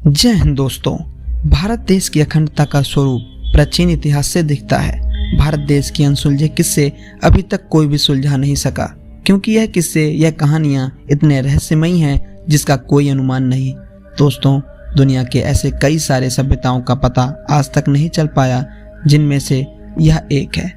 जय हिंद दोस्तों। भारत देश की अखंडता का स्वरूप प्राचीन इतिहास से दिखता है। भारत देश की अनसुलझे किस्से अभी तक कोई भी सुलझा नहीं सका, क्योंकि यह किस्से, यह कहानियां इतने रहस्यमयी हैं जिसका कोई अनुमान नहीं। दोस्तों, दुनिया के ऐसे कई सारे सभ्यताओं का पता आज तक नहीं चल पाया, जिनमें से यह एक है।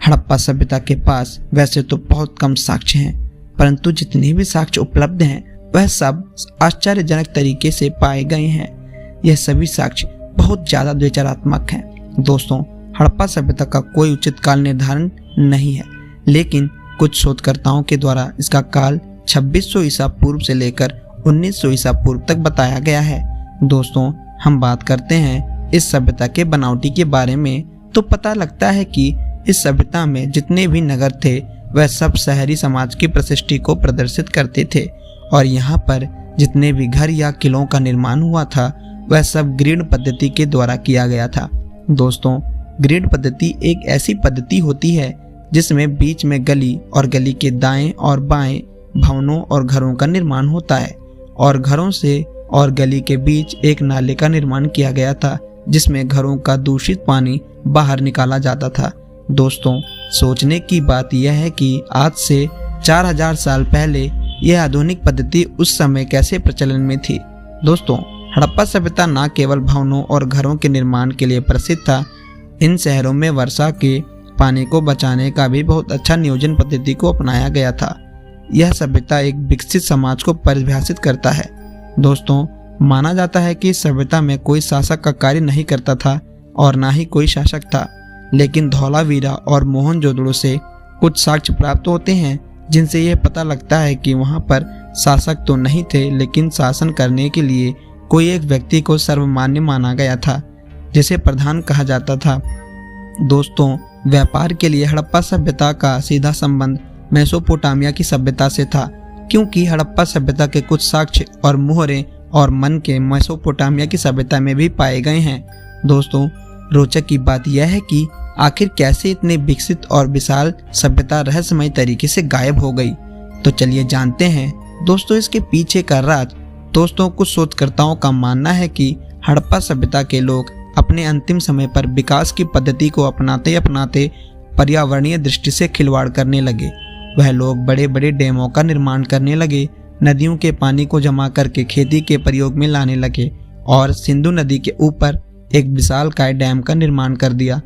हड़प्पा सभ्यता के पास वैसे तो बहुत कम साक्ष्य हैं, परंतु जितने भी साक्ष्य उपलब्ध हैं वह सब आश्चर्यजनक तरीके से पाए गए हैं। यह सभी साक्ष्य बहुत ज़्यादा विचारात्मक हैं। दोस्तों, हड़प्पा सभ्यता का कोई उचित काल निर्धारण नहीं है, लेकिन कुछ शोधकर्ताओं के द्वारा इसका काल 2600 ईसा पूर्व से लेकर 1900 ईसा पूर्व तक बताया गया है। दोस्तों, हम बात करते हैं इस सभ्यता के बनावटी के बारे में, तो पता लगता है कि इस सभ्यता में जितने भी नगर थे वह सब शहरी समाज की प्रशिष्टि को प्रदर्शित करते थे, और यहाँ पर जितने भी घर या किलों का निर्माण हुआ था वह सब ग्रिड पद्धति के द्वारा किया गया था। दोस्तों, ग्रिड पद्धति एक ऐसी पद्धति होती है जिसमें बीच में गली और गली के दाएं और बाएं भवनों और घरों का निर्माण होता है, और घरों से और गली के बीच एक नाले का निर्माण किया गया था जिसमें घरों का दूषित पानी बाहर निकाला जाता था। दोस्तों, सोचने की बात यह है कि आज से 4000 साल पहले यह आधुनिक पद्धति उस समय कैसे प्रचलन में थी। दोस्तों, हड़प्पा सभ्यता न केवल भवनों और घरों के निर्माण के लिए प्रसिद्ध था, इन शहरों में वर्षा के पानी को बचाने का भी बहुत अच्छा नियोजन पद्धति को अपनाया गया था। यह सभ्यता एक विकसित समाज को परिभाषित करता है। दोस्तों, माना जाता है कि इस सभ्यता में कोई शासक का कार्य नहीं करता था और ना ही कोई शासक था, लेकिन धौलावीरा और मोहनजोदड़ो से कुछ साक्ष्य प्राप्त होते हैं जिनसे यह पता लगता है कि वहां पर शासक तो नहीं थे, लेकिन शासन करने के लिए कोई एक व्यक्ति को सर्वमान्य माना गया था, जिसे प्रधान कहा जाता था। दोस्तों, व्यापार के लिए हड़प्पा सभ्यता का सीधा संबंध मेसोपोटामिया की सभ्यता से था, क्योंकि हड़प्पा सभ्यता के कुछ साक्ष्य और मुहरे और मन के मेसोपोटामिया की सभ्यता में भी पाए गए हैं। दोस्तों, रोचक की बात यह है कि आखिर कैसे इतने विकसित और विशाल सभ्यता रहस्यमय तरीके से गायब हो गई। तो चलिए जानते हैं दोस्तों इसके पीछे का राज। दोस्तों, कुछ शोधकर्ताओं का मानना है कि हड़प्पा सभ्यता के लोग अपने अंतिम समय पर विकास की पद्धति को अपनाते अपनाते पर्यावरणीय दृष्टि से खिलवाड़ करने लगे। वह लोग बड़े बड़े डैमों का निर्माण करने लगे, नदियों के पानी को जमा करके खेती के प्रयोग में लाने लगे, और सिंधु नदी के ऊपर एक विशालकाय डैम का निर्माण कर दिया,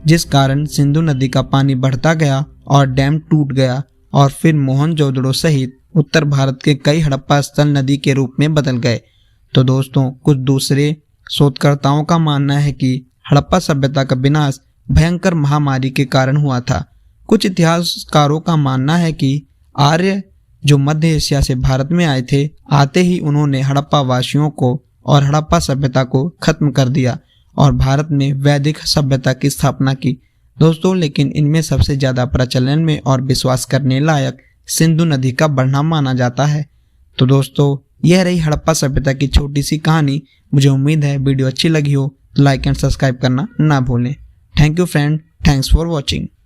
जिस कारण सिंधु नदी का पानी बढ़ता गया और डैम टूट गया, और फिर मोहनजोदड़ो सहित उत्तर भारत के कई हड़प्पा स्थल नदी के रूप में बदल गए। तो दोस्तों, कुछ दूसरे शोधकर्ताओं का मानना है कि हड़प्पा सभ्यता का विनाश भयंकर महामारी के कारण हुआ था। कुछ इतिहासकारों का मानना है कि आर्य जो मध्य एशिया से भारत में आए थे, आते ही उन्होंने हड़प्पा वासियों को और हड़प्पा सभ्यता को खत्म कर दिया और भारत में वैदिक सभ्यता की स्थापना की। दोस्तों, लेकिन इनमें सबसे ज्यादा प्रचलन में और विश्वास करने लायक सिंधु नदी का बढ़ना माना जाता है। तो दोस्तों, यह रही हड़प्पा सभ्यता की छोटी सी कहानी। मुझे उम्मीद है वीडियो अच्छी लगी हो तो लाइक एंड सब्सक्राइब करना ना भूलें। Thank you friend, thanks for watching.